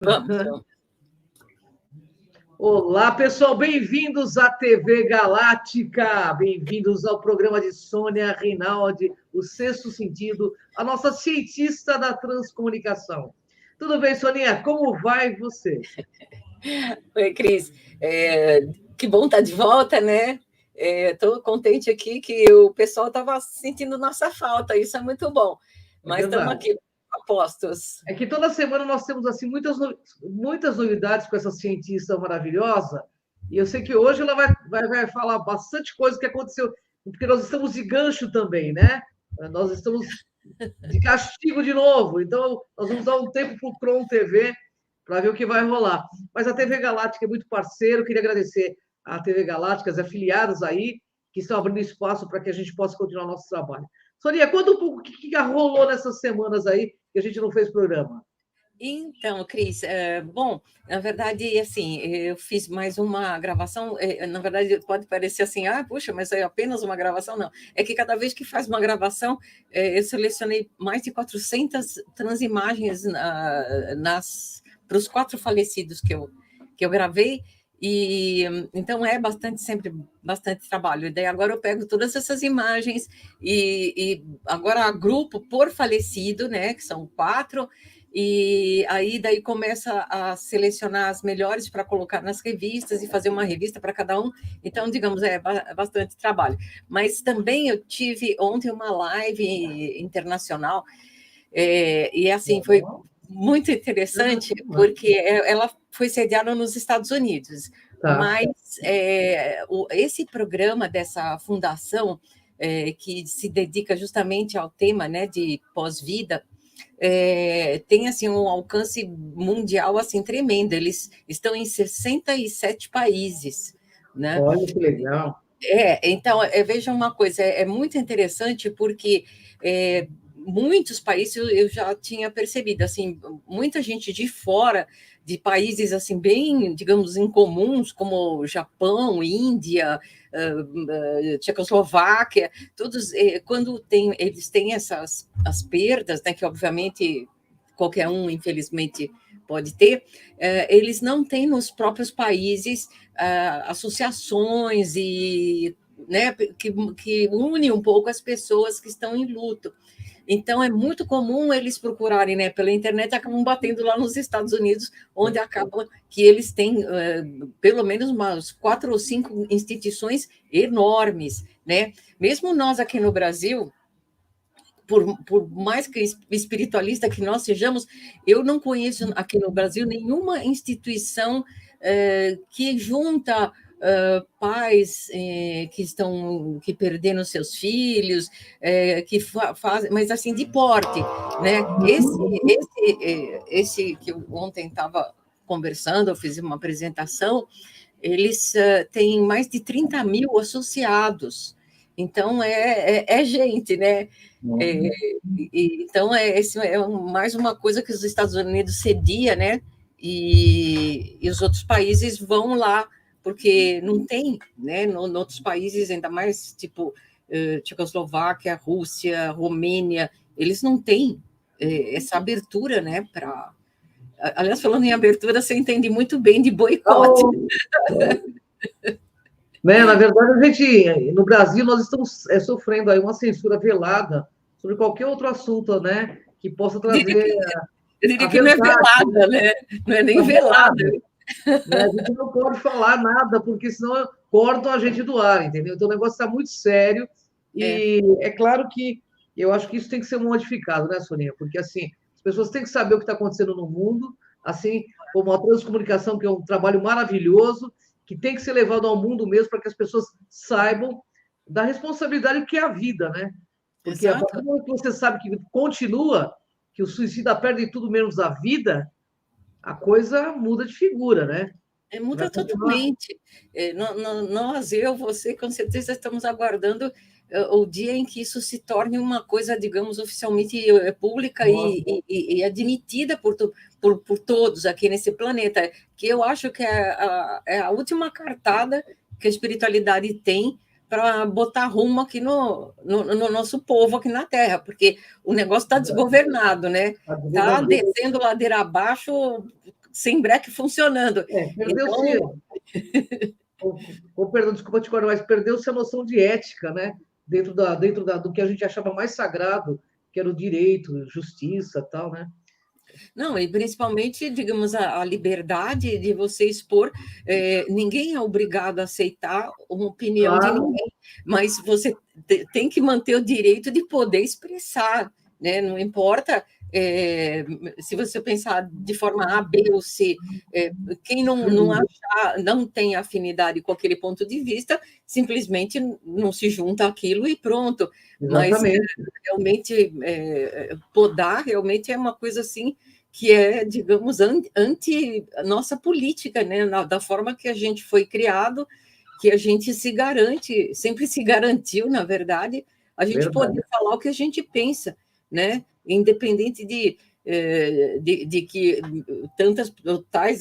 Vamos, vamos. Olá, pessoal, bem-vindos à TV Galáctica, bem-vindos ao programa de Sônia Rinaldi, o Sexto Sentido, a nossa cientista da transcomunicação. Tudo bem, Soninha? Como vai você? Oi, Cris. Que bom estar de volta, né? Estou contente aqui que o pessoal estava sentindo nossa falta, isso é muito bom. É Mas estamos verdade. aqui, apostos. É que toda semana nós temos assim muitas novidades com essa cientista maravilhosa, e eu sei que hoje ela vai falar bastante coisa que aconteceu, porque nós estamos de gancho também, né? Nós estamos de castigo de novo, então nós vamos dar um tempo para o Cron TV para ver o que vai rolar. Mas a TV Galáctica é muito parceiro, queria agradecer à TV Galáctica, as afiliadas aí, que estão abrindo espaço para que a gente possa continuar nosso trabalho. Sonia, conta um pouco o que rolou nessas semanas aí que a gente não fez programa. Então, Cris, bom, na verdade, assim, eu fiz mais uma gravação, na verdade, pode parecer assim, puxa, mas é apenas uma gravação, não. É que cada vez que faz uma gravação, eu selecionei mais de 400 transimagens para os 4 falecidos que eu gravei, e então sempre bastante trabalho. E daí agora eu pego todas essas imagens e agora agrupo por falecido, né, que são 4, e aí daí começa a selecionar as melhores para colocar nas revistas e fazer uma revista para cada um. Então, digamos, é bastante trabalho. Mas também eu tive ontem uma live internacional, e assim, foi muito interessante, porque ela foi sediada nos Estados Unidos. Tá. Mas esse programa dessa fundação, que se dedica justamente ao tema, né, de pós-vida, tem assim um alcance mundial assim tremendo. Eles estão em 67 países, né? Olha que legal. Então, veja uma coisa, é muito interessante porque muitos países eu já tinha percebido, assim, muita gente de fora, de países assim bem, digamos, incomuns, como Japão, Índia, Tchecoslováquia, todos, quando eles têm as perdas, né, que obviamente qualquer um, infelizmente, pode ter, eles não têm nos próprios países associações e, né, que une um pouco as pessoas que estão em luto. Então, é muito comum eles procurarem, né, pela internet, acabam batendo lá nos Estados Unidos, onde acaba que eles têm pelo menos umas 4 ou 5 instituições enormes, né? Mesmo nós aqui no Brasil, por mais que espiritualista que nós sejamos, eu não conheço aqui no Brasil nenhuma instituição que junta pais que perderam seus filhos, que fazem, mas assim, de porte, né? Esse que eu ontem estava conversando, eu fiz uma apresentação, eles têm mais de 30 mil associados. Então, é gente, né? Então, esse mais uma coisa que os Estados Unidos cedia, né? E os outros países vão lá, porque não tem, né? Em outros países, ainda mais tipo Tchecoslováquia, Rússia, Romênia, eles não têm essa abertura, né? Aliás, falando em abertura, você entende muito bem de boicote. Né? Na verdade, a gente, no Brasil, nós estamos sofrendo aí uma censura velada sobre qualquer outro assunto, né? Que possa trazer Eu a diria que não é verdade. velada, né? Não é nem velada. Né? A gente não pode falar nada, porque senão cortam a gente do ar, entendeu? Então o negócio está muito sério e é claro que eu acho que isso tem que ser modificado, né, Soninha? Porque assim, as pessoas têm que saber o que está acontecendo no mundo, assim como a transcomunicação, que é um trabalho maravilhoso, que tem que ser levado ao mundo mesmo para que as pessoas saibam da responsabilidade que é a vida, né? Porque a partir do momento que você sabe que continua, que o suicida perde tudo menos a vida, a coisa muda de figura, né? Muda totalmente. Nós, eu, você, com certeza estamos aguardando o dia em que isso se torne uma coisa, digamos, oficialmente pública e admitida por todos aqui nesse planeta, que eu acho que é a última cartada que a espiritualidade tem para botar rumo aqui no nosso povo aqui na Terra, porque o negócio está desgovernado, né? Está descendo ladeira abaixo sem breque funcionando. Perdeu-se, Então, perdão, desculpa te cortar, mas perdeu-se a noção de ética, né? Do que a gente achava mais sagrado, que era o direito, justiça, tal, né? não, e principalmente, digamos, a liberdade de você expor, ninguém é obrigado a aceitar uma opinião de Claro, ninguém, mas você tem que manter o direito de poder expressar, né? Não importa se você pensar de forma A, B ou C, quem não achar, não tem afinidade com aquele ponto de vista, simplesmente não se junta àquilo e pronto. Mas exatamente. realmente podar realmente é uma coisa assim que é, digamos, anti a nossa política, né? Da forma que a gente foi criado, que a gente se garante, sempre se garantiu, na verdade, a gente Verdade. poder falar o que a gente pensa, né? Independente de que tantas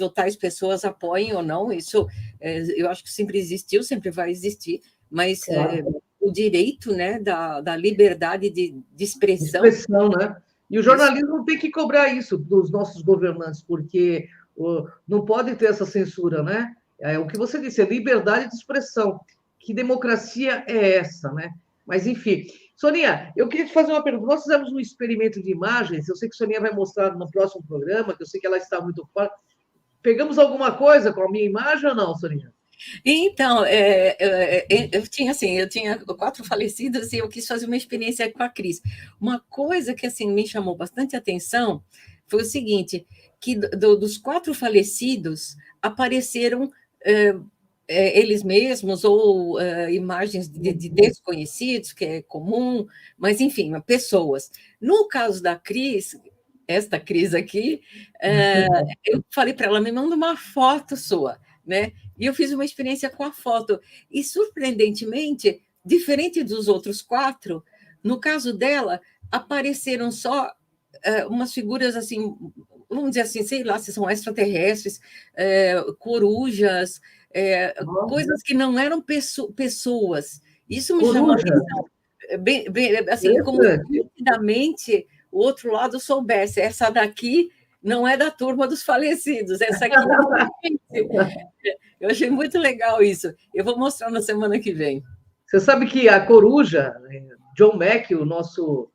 ou tais pessoas apoiem ou não, isso eu acho que sempre existiu, sempre vai existir, mas Claro. o direito, né, da liberdade de expressão. Expressão, né? E o Isso. jornalismo tem que cobrar isso dos nossos governantes, porque não pode ter essa censura, né? É o que você disse, é liberdade de expressão. Que democracia é essa, né? Mas, enfim. Soninha, eu queria te fazer uma pergunta. Nós fizemos um experimento de imagens, eu sei que a Soninha vai mostrar no próximo programa, que eu sei que ela está muito ocupada. Pegamos alguma coisa com a minha imagem ou não, Soninha? Então, eu tinha 4 falecidos e eu quis fazer uma experiência com a Cris. Uma coisa que assim me chamou bastante atenção foi o seguinte, que dos 4 falecidos apareceram eles mesmos ou imagens de desconhecidos, que é comum, mas enfim, pessoas. No caso da Cris, esta Cris aqui, eu falei para ela, me manda uma foto sua, né? E eu fiz uma experiência com a foto. E, surpreendentemente, diferente dos outros 4, no caso dela, apareceram só umas figuras assim, vamos dizer assim, sei lá, se são extraterrestres, corujas, coisas que não eram pessoas. Isso me chamou a Coruja. atenção. Assim, como se nitidamente o outro lado soubesse, essa daqui não é da turma dos falecidos, essa aqui eu achei muito legal isso. Eu vou mostrar na semana que vem. Você sabe que a coruja, John Mack, o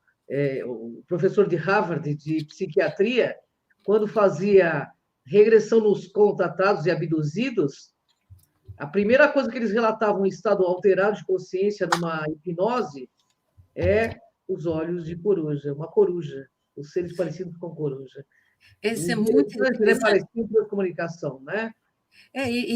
professor de Harvard de psiquiatria, quando fazia regressão nos contatados e abduzidos, a primeira coisa que eles relatavam em estado alterado de consciência numa hipnose é os olhos de coruja, uma coruja, os seres parecidos com coruja. Esse é muito Interessante, né? interessante. Parecido com a comunicação, né?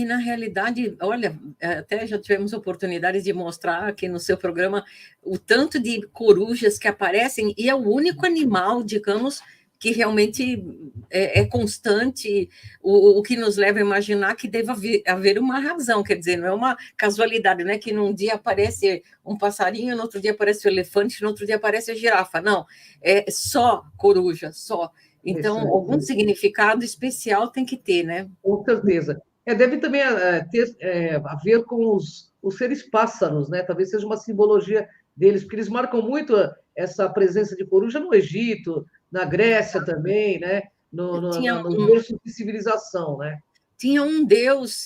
Na realidade, olha, até já tivemos oportunidades de mostrar aqui no seu programa o tanto de corujas que aparecem, e é o único animal, digamos, que realmente é constante, o que nos leva a imaginar que deva haver uma razão, quer dizer, não é uma casualidade, não é que num dia aparece um passarinho, no outro dia aparece o elefante, no outro dia aparece a girafa, não, é só coruja, só. Então, algum significado especial tem que ter, né? Com certeza. Deve também ter a ver com os seres pássaros, né? Talvez seja uma simbologia deles, porque eles marcam muito essa presença de coruja no Egito, na Grécia também, né? No berço de civilização, né? Tinha um deus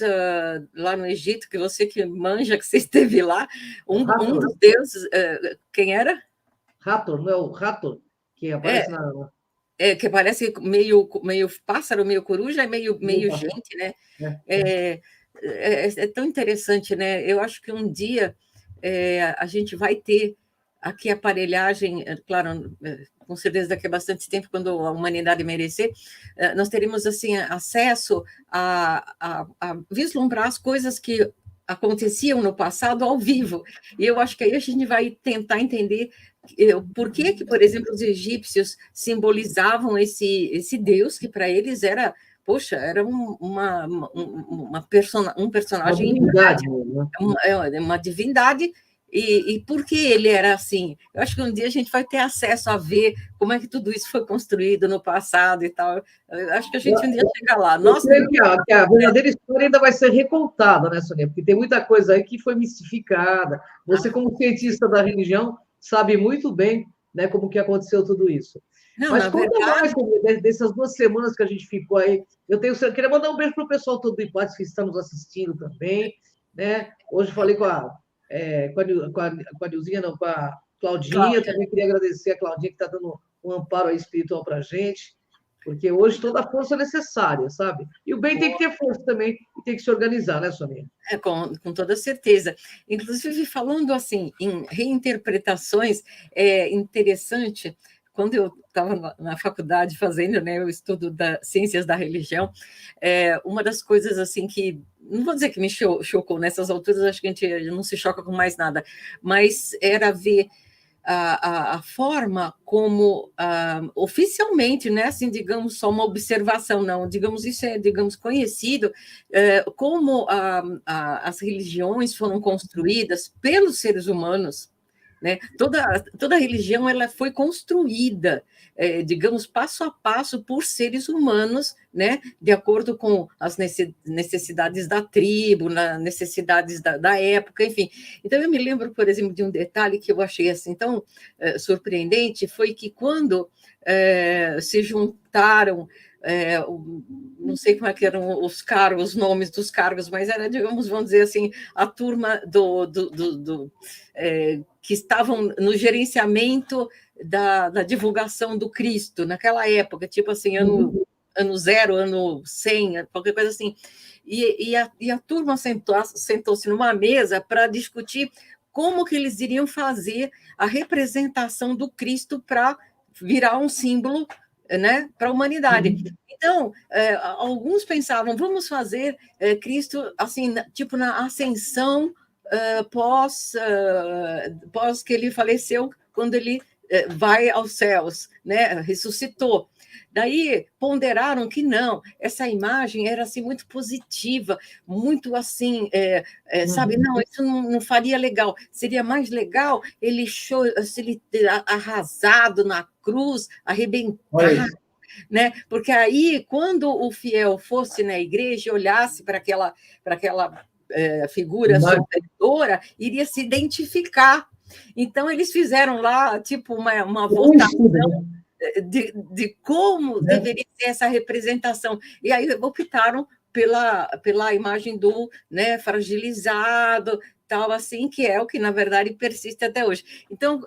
lá no Egito, que você que manja, que você esteve lá, um dos deuses, quem era? Hathor, não é o Hathor que aparece na... que parece meio pássaro, meio coruja, meio gente, né? É tão interessante, né? Eu acho que um dia a gente vai ter aqui aparelhagem, claro, com certeza daqui a bastante tempo, quando a humanidade merecer, nós teremos assim acesso a vislumbrar as coisas que aconteciam no passado ao vivo. E eu acho que aí a gente vai tentar entender por que, por exemplo, os egípcios simbolizavam esse deus que para eles era, poxa, era um personagem, uma divindade, e por que ele era assim? Eu acho que um dia a gente vai ter acesso a ver como é que tudo isso foi construído no passado e tal. Eu acho que a gente um dia chega lá. Nossa, que a verdadeira história ainda vai ser recontada, né, Sonia? Porque tem muita coisa aí que foi mistificada. Você, como cientista da religião, sabe muito bem, né, como que aconteceu tudo isso. Não, Mas na conta verdade. mais dessas 2 semanas que a gente ficou aí. Queria mandar um beijo para o pessoal todo do IPADS que está nos assistindo também. Né? Hoje falei com a Nilzinha, não, com a Claudinha. Cláudia. Também queria agradecer a Claudinha que está dando um amparo aí espiritual para a gente, porque hoje toda a força é necessária, sabe? E o bem tem que ter força também e tem que se organizar, né, Soninha? Com toda certeza. Inclusive, falando assim, em reinterpretações, é interessante, quando eu estava na faculdade fazendo, né, o estudo das ciências da religião, uma das coisas assim que, não vou dizer que me chocou nessas alturas, acho que a gente não se choca com mais nada, mas era ver a forma como oficialmente, né, assim, digamos, só uma observação, não, digamos, isso é, digamos, conhecido, como as religiões foram construídas pelos seres humanos, né? Toda religião ela foi construída, digamos, passo a passo por seres humanos, né? De acordo com as necessidades da tribo, necessidades da época, enfim. Então, eu me lembro, por exemplo, de um detalhe que eu achei assim tão surpreendente, foi que quando se juntaram não sei como é que eram os cargos, os nomes dos cargos, mas era, digamos, vamos dizer assim, a turma que estavam no gerenciamento da divulgação do Cristo, naquela época, tipo assim, ano 0, ano 100, qualquer coisa assim. E a turma sentou-se numa mesa para discutir como que eles iriam fazer a representação do Cristo para virar um símbolo, né, para a humanidade. Então, alguns pensavam, vamos fazer Cristo assim, tipo na ascensão pós que ele faleceu, quando ele vai aos céus, né, ressuscitou. Daí ponderaram que não, essa imagem era assim muito positiva, muito assim, sabe, não, isso não faria legal. Seria mais legal ele arrasado na cruz, arrebentado, né? Porque aí, quando o fiel fosse na igreja e olhasse para aquela figura sofredora, iria se identificar. Então, eles fizeram lá, tipo, uma votação de como deveria ser essa representação. E aí optaram pela imagem do, né, fragilizado, tal assim, que é o que, na verdade, persiste até hoje. Então,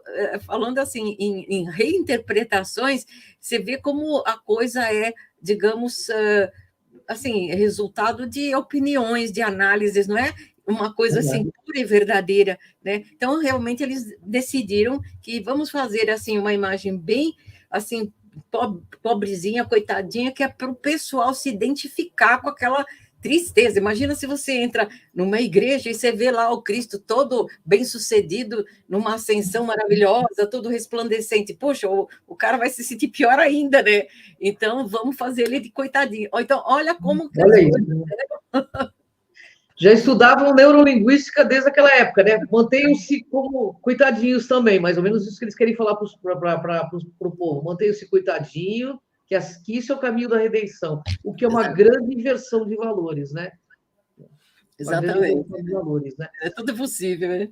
falando assim, em reinterpretações, você vê como a coisa é, digamos, assim, resultado de opiniões, de análises, não é uma coisa assim pura e verdadeira, né? Então, realmente, eles decidiram que vamos fazer assim uma imagem bem assim pobrezinha, coitadinha, que é para o pessoal se identificar com aquela tristeza. Imagina se você entra numa igreja e você vê lá o Cristo todo bem-sucedido, numa ascensão maravilhosa, todo resplandecente. Poxa, o cara vai se sentir pior ainda, né? Então, vamos fazer ele de coitadinho. Ou então, olha como que Olha isso. Já estudavam neurolinguística desde aquela época, né? Mantenham-se como coitadinhos também, mais ou menos isso que eles querem falar para o povo. Mantenham-se coitadinho, que isso é o caminho da redenção, o que é uma grande inversão de valores, né? Exatamente. De valores, né? É tudo possível, né?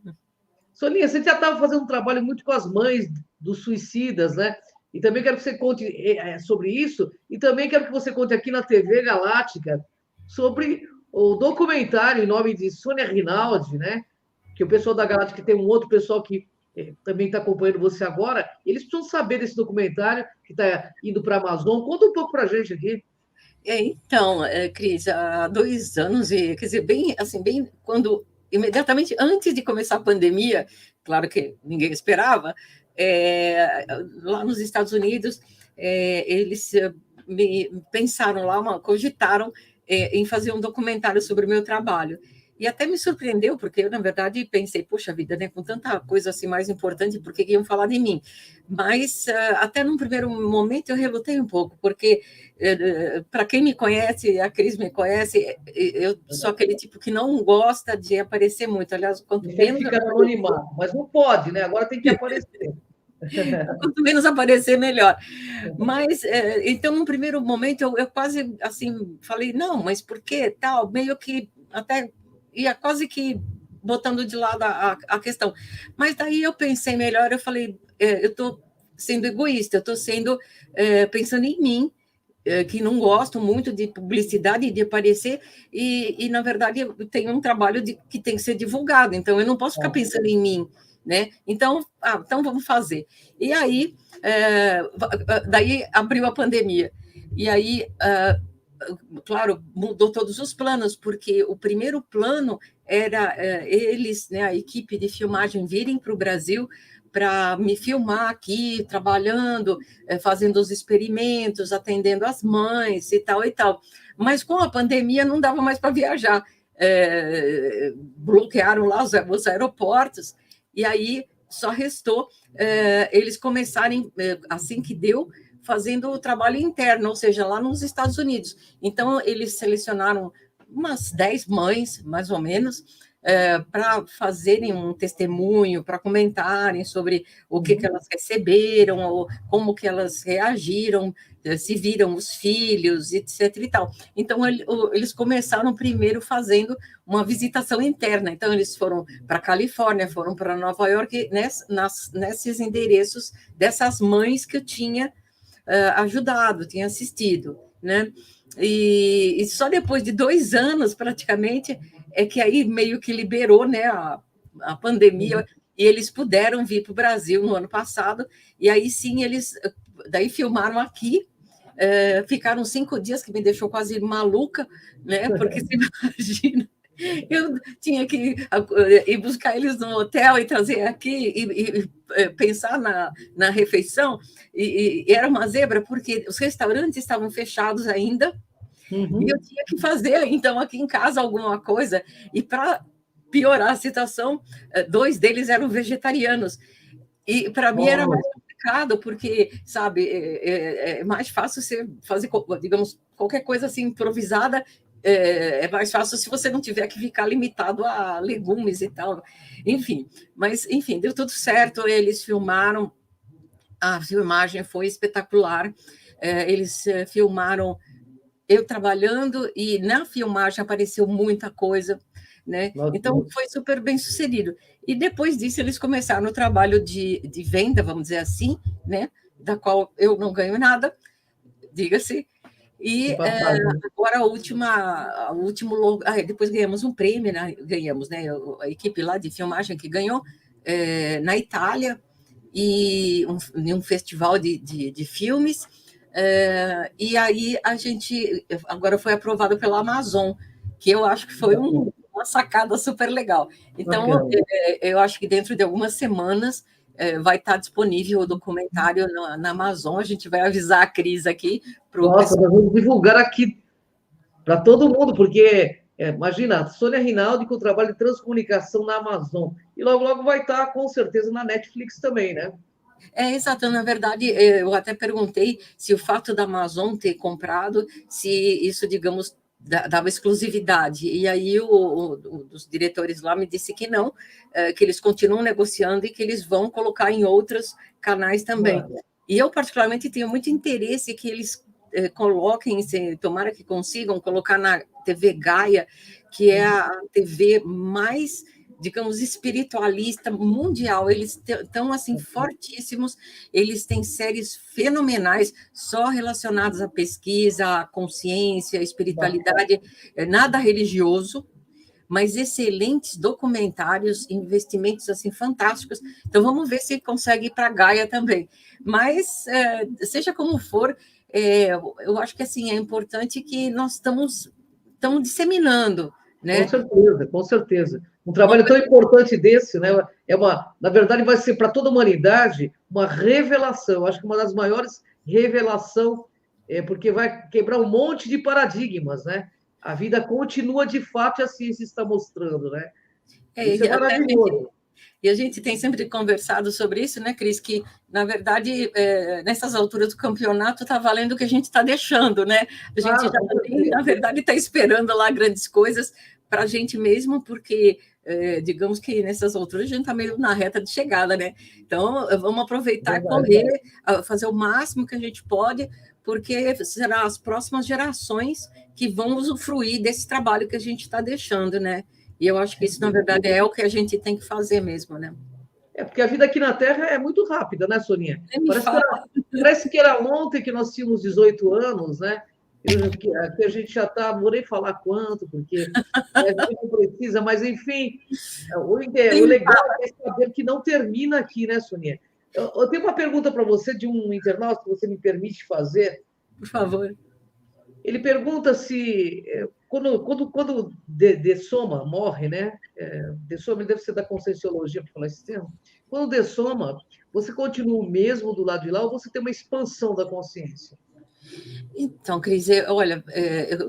Soninha, você já estava fazendo um trabalho muito com as mães dos suicidas, né? E também quero que você conte sobre isso, e também quero que você conte aqui na TV Galáctica sobre o documentário em nome de Sônia Rinaldi, né? Que o pessoal da Galáctica tem um outro pessoal que também está acompanhando você agora. Eles precisam saber desse documentário que está indo para a Amazon. Conta um pouco para a gente aqui. Então, Cris, há 2 anos, quer dizer, bem, assim, bem quando, imediatamente antes de começar a pandemia, claro que ninguém esperava, lá nos Estados Unidos, eles pensaram lá, cogitaram em fazer um documentário sobre o meu trabalho. E até me surpreendeu, porque eu, na verdade, pensei, poxa vida, né, com tanta coisa assim mais importante, por que iam falar de mim? Mas, até num primeiro momento, eu relutei um pouco, porque, para quem me conhece, a Cris me conhece, eu sou aquele tipo que não gosta de aparecer muito. Aliás, quanto menos. Fica no anonimato, mas não pode, né? Agora tem que aparecer. Quanto menos aparecer, melhor. Mas, então, num primeiro momento, eu quase assim falei, não, mas por que tal? Meio que até ia quase que botando de lado a questão. Mas daí eu pensei melhor, eu falei, eu estou sendo egoísta, eu estou sendo pensando em mim, que não gosto muito de publicidade, de aparecer, e na verdade, eu tenho um trabalho que tem que ser divulgado, então eu não posso ficar pensando em mim, né? Então vamos fazer. E aí, daí abriu a pandemia, e aí, claro, mudou todos os planos, porque o primeiro plano era eles, né, a equipe de filmagem, virem para o Brasil para me filmar aqui, trabalhando, fazendo os experimentos, atendendo as mães e tal e tal. Mas com a pandemia não dava mais para viajar. Bloquearam lá os aeroportos, e aí só restou eles começarem, assim que deu, fazendo o trabalho interno, ou seja, lá nos Estados Unidos. Então, eles selecionaram umas 10 mães, mais ou menos, para fazerem um testemunho, para comentarem sobre o que elas receberam, ou como que elas reagiram, se viram os filhos, etc. e tal. Então, eles começaram primeiro fazendo uma visitação interna. Então, eles foram para a Califórnia, foram para Nova York, nesses endereços dessas mães que eu tinha ajudado, tinha assistido, né? E só depois de 2 anos, praticamente, é que aí meio que liberou, né, a pandemia, e eles puderam vir para o Brasil no ano passado, e aí sim eles daí filmaram aqui, ficaram 5 dias, que me deixou quase maluca, né? Porque você imagina, eu tinha que ir buscar eles no hotel e trazer aqui e pensar na refeição, e era uma zebra, porque os restaurantes estavam fechados ainda, e eu tinha que fazer, então, aqui em casa alguma coisa, e para piorar a situação, 2 deles eram vegetarianos, e para mim era mais complicado, porque, sabe, é mais fácil você fazer, digamos, qualquer coisa assim improvisada, é mais fácil se você não tiver que ficar limitado a legumes e tal. Enfim, mas, enfim, deu tudo certo, eles filmaram, a filmagem foi espetacular, eles filmaram eu trabalhando, e na filmagem apareceu muita coisa, né? Então, foi super bem sucedido. E depois disso, eles começaram o trabalho de venda, vamos dizer assim, né? Da qual eu não ganho nada, diga-se. E agora a último depois ganhamos um prêmio, né? Ganhamos, né? A equipe lá de filmagem que ganhou na Itália, e um festival de filmes. E aí a gente agora foi aprovado pela Amazon, que eu acho que foi uma sacada super legal. Então, eu acho que dentro de algumas semanas vai estar disponível o documentário na Amazon. A gente vai avisar a Cris aqui para o Nossa, nós vamos divulgar aqui para todo mundo, porque imagina, Sônia Rinaldi com o trabalho de transcomunicação na Amazon. E logo, logo vai estar, com certeza, na Netflix também, né? Exato. Na verdade, eu até perguntei se o fato da Amazon ter comprado, se isso, digamos, dava exclusividade. E aí os diretores lá me disse que não, que eles continuam negociando e que eles vão colocar em outros canais também. E eu, particularmente, tenho muito interesse que eles coloquem, tomara que consigam colocar na TV Gaia, que é a TV mais, digamos, espiritualista mundial. Eles estão assim fortíssimos, eles têm séries fenomenais só relacionadas à pesquisa, à consciência, à espiritualidade, nada religioso, mas excelentes documentários, investimentos assim fantásticos. Então vamos ver se consegue ir para a Gaia também. Mas seja como for, eu acho que assim é importante que nós estamos disseminando, né? Com certeza, com certeza. Um trabalho tão importante desse, né? Na verdade, vai ser para toda a humanidade uma revelação. Eu acho que uma das maiores revelações, porque vai quebrar um monte de paradigmas, né? A vida continua de fato e a ciência está mostrando, né? Isso é maravilhoso. E a gente tem sempre conversado sobre isso, né, Cris? Que, na verdade, nessas alturas do campeonato, está valendo o que a gente está deixando, né? A gente já, na verdade, está esperando lá grandes coisas para a gente mesmo, porque, digamos que nessas alturas a gente está meio na reta de chegada, né? Então, vamos aproveitar e correr, fazer o máximo que a gente pode, porque serão as próximas gerações que vão usufruir desse trabalho que a gente está deixando, né? E eu acho que isso, na verdade, é o que a gente tem que fazer mesmo, né? É porque a vida aqui na Terra é muito rápida, né, Soninha? Nem me Parece que fala. parece que era ontem que nós tínhamos 18 anos, né? Que a gente já está, não vou nem falar quanto, porque a gente não precisa, mas enfim, o Nem me legal fala, é saber que não termina aqui, né, Soninha? Eu tenho uma pergunta para você de um internauta, que você me permite fazer. por favor. Ele pergunta se, quando De Soma morre, né? De Soma deve ser da Conscienciologia, para falar esse termo. Quando De Soma, você continua o mesmo do lado de lá ou você tem uma expansão da consciência? Então, Cris, olha,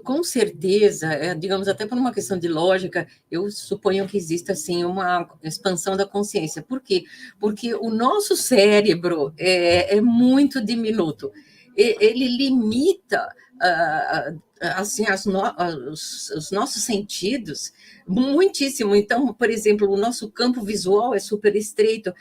com certeza, digamos, até por uma questão de lógica, eu suponho que exista, assim, uma expansão da consciência. Por quê? Porque o nosso cérebro é muito diminuto. Ele limita, assim, os nossos sentidos muitíssimo. Então, por exemplo, o nosso campo visual é super estreito,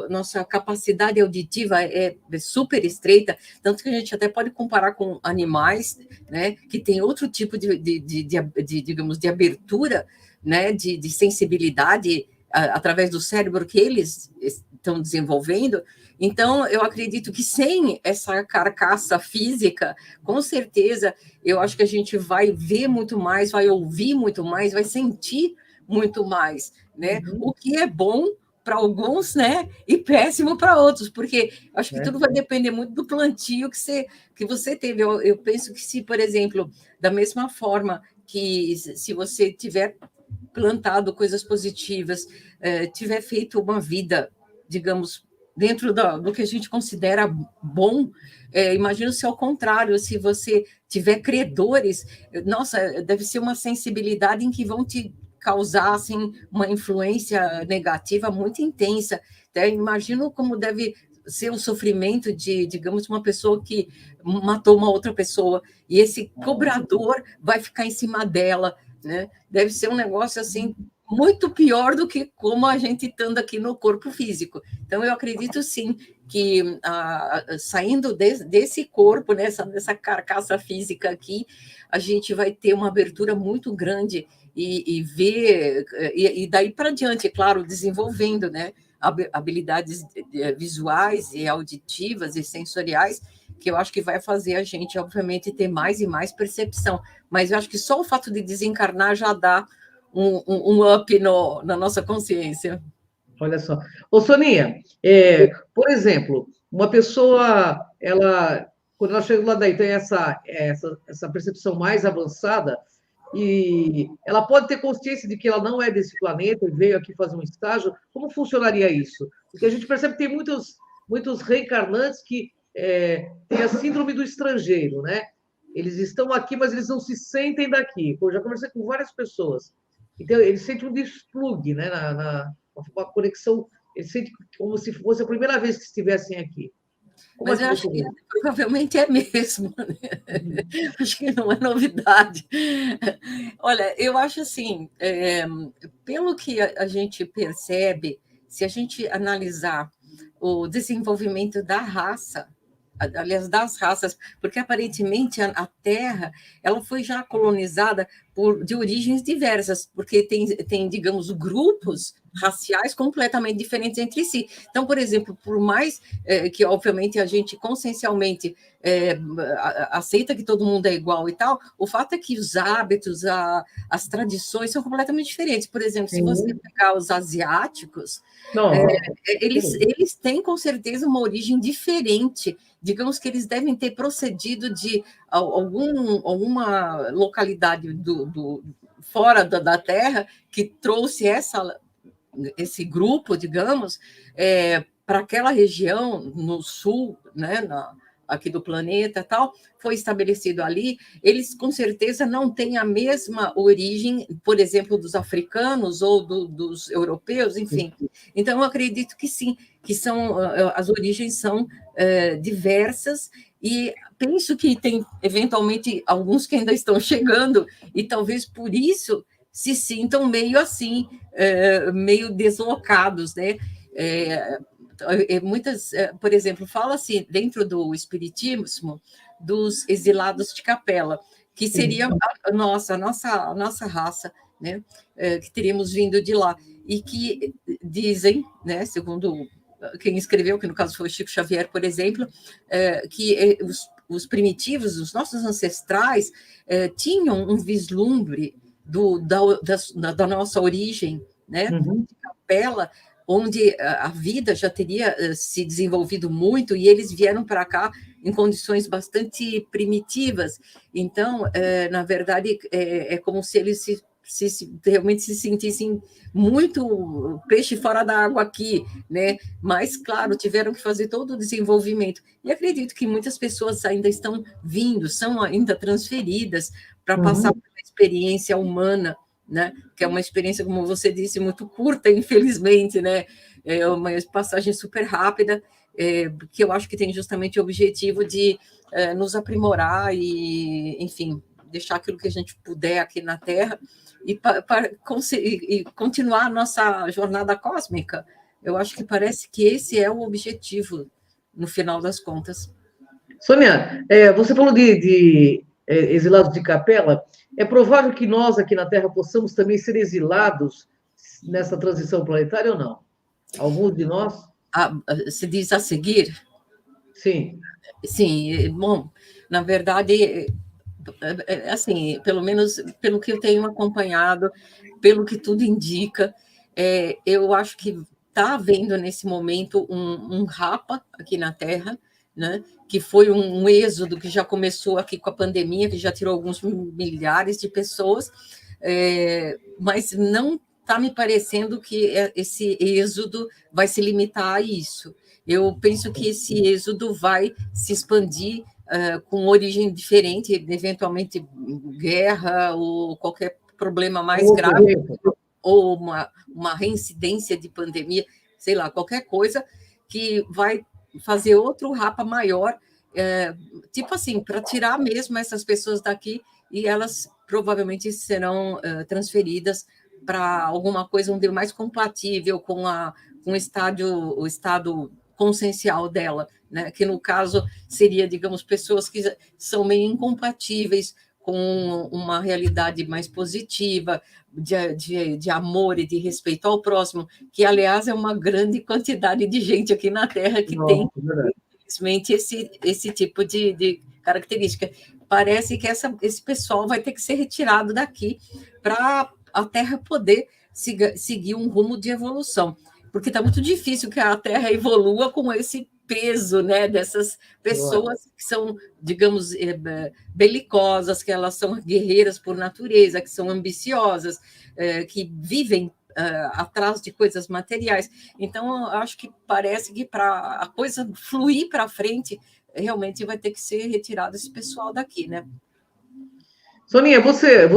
nossa capacidade auditiva é super estreita, tanto que a gente até pode comparar com animais, né, que tem outro tipo digamos, de abertura, né, de sensibilidade através do cérebro que eles estão desenvolvendo. Então, eu acredito que sem essa carcaça física, com certeza, eu acho que a gente vai ver muito mais, vai ouvir muito mais, vai sentir muito mais, né? Uhum. O que é bom para alguns, né? E péssimo para outros, porque acho que tudo É. vai depender muito do plantio que você teve. Eu penso que se, por exemplo, da mesma forma que se você tiver plantado coisas positivas, tiver feito uma vida, digamos, dentro do que a gente considera bom, imagino se ao contrário, se você tiver credores, nossa, deve ser uma sensibilidade em que vão te causar assim, uma influência negativa muito intensa. Imagino como deve ser o sofrimento de, digamos, uma pessoa que matou uma outra pessoa, e esse cobrador vai ficar em cima dela, né? Deve ser um negócio assim muito pior do que como a gente estando aqui no corpo físico. Então, eu acredito sim que saindo desse corpo, nessa carcaça física aqui, a gente vai ter uma abertura muito grande e ver, e daí para diante, claro, desenvolvendo, né, habilidades visuais e auditivas e sensoriais, que eu acho que vai fazer a gente, obviamente, ter mais e mais percepção. Mas eu acho que só o fato de desencarnar já dá um up na nossa consciência. Olha só. Ô, Soninha, por exemplo, uma pessoa, quando ela chega lá daí, tem essa percepção mais avançada, e ela pode ter consciência de que ela não é desse planeta e veio aqui fazer um estágio. Como funcionaria isso? Porque a gente percebe que tem muitos reencarnantes que têm a síndrome do estrangeiro, né? Eles estão aqui, mas eles não se sentem daqui. Eu já conversei com várias pessoas. Então, eles sentem um desplugue, né? Uma conexão, eles sentem como se fosse a primeira vez que estivessem aqui. Como é Mas que eu você acho que vê? provavelmente é mesmo, né? Acho que não é novidade. Olha, eu acho assim, pelo que a gente percebe, se a gente analisar o desenvolvimento da raça, aliás, das raças, porque aparentemente a Terra ela foi já colonizada de origens diversas, porque tem, digamos, grupos raciais completamente diferentes entre si. Então, por exemplo, por mais que, obviamente, a gente consciencialmente aceita que todo mundo é igual e tal, o fato é que os hábitos, as tradições são completamente diferentes. Por exemplo, se você Sim. pegar os asiáticos, Nossa, eles têm com certeza uma origem diferente. Digamos que eles devem ter procedido de alguma localidade fora da Terra que trouxe esse grupo, digamos, para aquela região no sul, né, aqui do planeta tal, foi estabelecido ali, eles com certeza não têm a mesma origem, por exemplo, dos africanos ou dos europeus, enfim. Então, eu acredito que sim, que as origens são diversas, e penso que tem, eventualmente, alguns que ainda estão chegando, e talvez por isso se sintam meio assim, meio deslocados, né? Por exemplo, fala-se dentro do espiritismo dos exilados de capela, que seria a nossa raça, né, que teríamos vindo de lá, e que dizem, né, segundo quem escreveu, que no caso foi o Chico Xavier, por exemplo, que os primitivos, os nossos ancestrais, tinham um vislumbre da nossa origem, né, de Capela, onde a vida já teria se desenvolvido muito, e eles vieram para cá em condições bastante primitivas. Então, na verdade, é como se eles realmente se sentissem muito peixe fora da água aqui, né? Mas, claro, tiveram que fazer todo o desenvolvimento. E acredito que muitas pessoas ainda estão vindo, são ainda transferidas para passar por uma experiência humana, né? Que é uma experiência, como você disse, muito curta, infelizmente, né? É uma passagem super rápida, que eu acho que tem justamente o objetivo de nos aprimorar e, enfim, deixar aquilo que a gente puder aqui na Terra e continuar a nossa jornada cósmica. Eu acho que parece que esse é o objetivo, no final das contas. Sônia, você falou de exilados de Capela. É provável que nós aqui na Terra possamos também ser exilados nessa transição planetária ou não? Alguns de nós? Se diz a seguir? Sim. Sim, bom, na verdade, assim, pelo menos pelo que eu tenho acompanhado, pelo que tudo indica, eu acho que está havendo nesse momento um rapa aqui na Terra, né, que foi um êxodo que já começou aqui com a pandemia, que já tirou alguns milhares de pessoas, mas não está me parecendo que esse êxodo vai se limitar a isso. Eu penso que esse êxodo vai se expandir com origem diferente, eventualmente guerra ou qualquer problema mais grave, ou uma reincidência de pandemia, sei lá, qualquer coisa que vai fazer outro rapa maior, tipo assim, para tirar mesmo essas pessoas daqui, e elas provavelmente serão transferidas para alguma coisa onde é mais compatível com o estado consciencial dela, né? Que no caso seria, digamos, pessoas que são meio incompatíveis com uma realidade mais positiva, de amor e de respeito ao próximo, que, aliás, é uma grande quantidade de gente aqui na Terra que tem, infelizmente, esse tipo de característica. Parece que esse pessoal vai ter que ser retirado daqui para a Terra poder seguir um rumo de evolução, porque está muito difícil que a Terra evolua com esse peso, né, dessas pessoas que são, digamos, belicosas, que elas são guerreiras por natureza, que são ambiciosas, que vivem atrás de coisas materiais. Então, eu acho que parece que para a coisa fluir para frente, realmente vai ter que ser retirado esse pessoal daqui, né? Soninha, você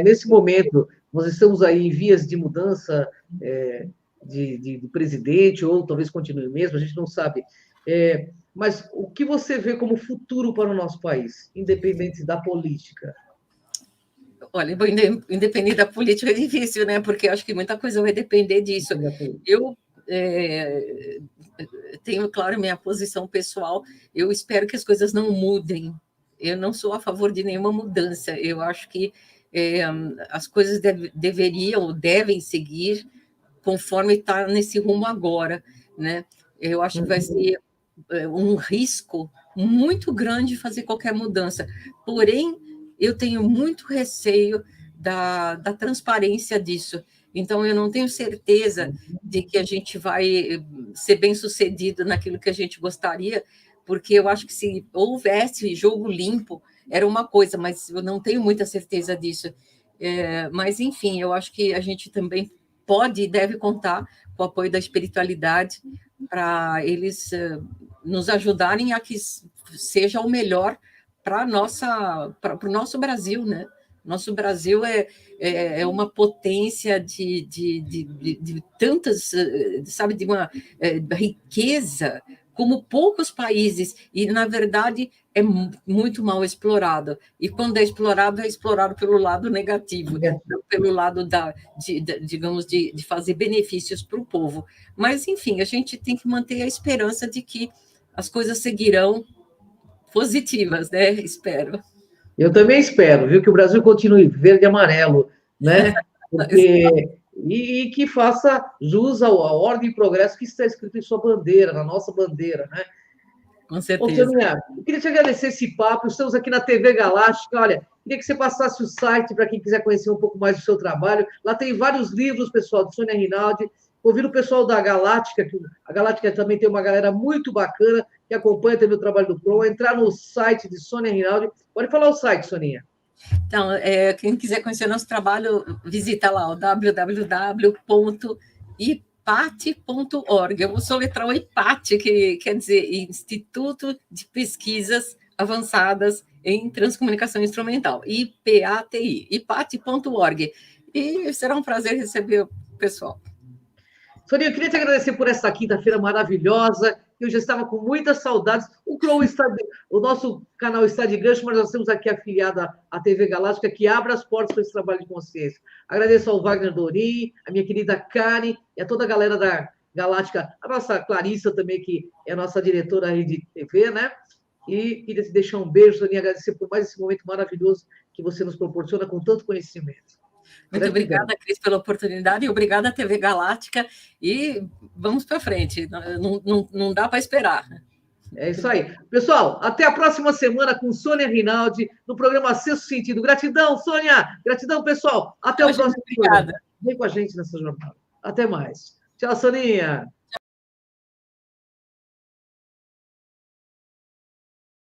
nesse momento, nós estamos aí em vias de mudança de presidente, ou talvez continue mesmo, a gente não sabe. Mas o que você vê como futuro para o nosso país, independente da política? Olha, independente da política é difícil, né? Porque eu acho que muita coisa vai depender disso. Eu tenho, claro, minha posição pessoal. Eu espero que as coisas não mudem. Eu não sou a favor de nenhuma mudança. Eu acho que as coisas deveriam ou devem seguir conforme está nesse rumo agora, né? Eu acho que vai ser um risco muito grande fazer qualquer mudança. Porém, eu tenho muito receio da transparência disso. Então, eu não tenho certeza de que a gente vai ser bem-sucedido naquilo que a gente gostaria, porque eu acho que se houvesse jogo limpo, era uma coisa, mas eu não tenho muita certeza disso. Mas, enfim, eu acho que a gente também pode e deve contar com o apoio da espiritualidade para eles nos ajudarem a que seja o melhor para o nosso Brasil, né? Nosso Brasil é uma potência de tantas, sabe, de uma riqueza como poucos países, e, na verdade, é muito mal explorado. E, quando é explorado pelo lado negativo, pelo lado digamos, de fazer benefícios para o povo. Mas, enfim, a gente tem que manter a esperança de que as coisas seguirão positivas, né? Espero. Eu também espero, viu, que o Brasil continue verde e amarelo, né? Porque, e que faça jus à ordem e progresso que está escrito em sua bandeira, na nossa bandeira, né? Com Ô, certeza. Soninha, eu queria te agradecer esse papo. Estamos aqui na TV Galáctica. Olha, queria que você passasse o site para quem quiser conhecer um pouco mais do seu trabalho. Lá tem vários livros, pessoal, de Sônia Rinaldi. Convido o pessoal da Galáctica, que a Galáctica também tem uma galera muito bacana que acompanha também o trabalho do Pro, entrar no site de Sônia Rinaldi. Pode falar o site, Soninha. Então, quem quiser conhecer nosso trabalho, visita lá o www.ipate.org. Eu vou soletrar o IPAT, que quer dizer Instituto de Pesquisas Avançadas em Transcomunicação Instrumental, IPATI, ipate.org. E será um prazer receber o pessoal. Soninha, eu queria te agradecer por essa quinta-feira maravilhosa. Eu já estava com muitas saudades. O nosso canal está de gancho, mas nós temos aqui afiliada à TV Galáctica, que abre as portas para esse trabalho de consciência. Agradeço ao Wagner Dorim, a minha querida Karen e a toda a galera da Galáctica, a nossa Clarissa também, que é a nossa diretora aí de TV, né? E queria te deixar um beijo, Soninha, agradecer por mais esse momento maravilhoso que você nos proporciona com tanto conhecimento. Muito obrigada, Cris, pela oportunidade e obrigada à TV Galáctica. E vamos para frente, não dá para esperar. É isso aí. Pessoal, até a próxima semana com Sônia Rinaldi, no programa Sexto Sentido. Gratidão, Sônia. Gratidão, pessoal. Até o próximo programa. Vem com a gente nessa jornada. Até mais. Tchau, Soninha.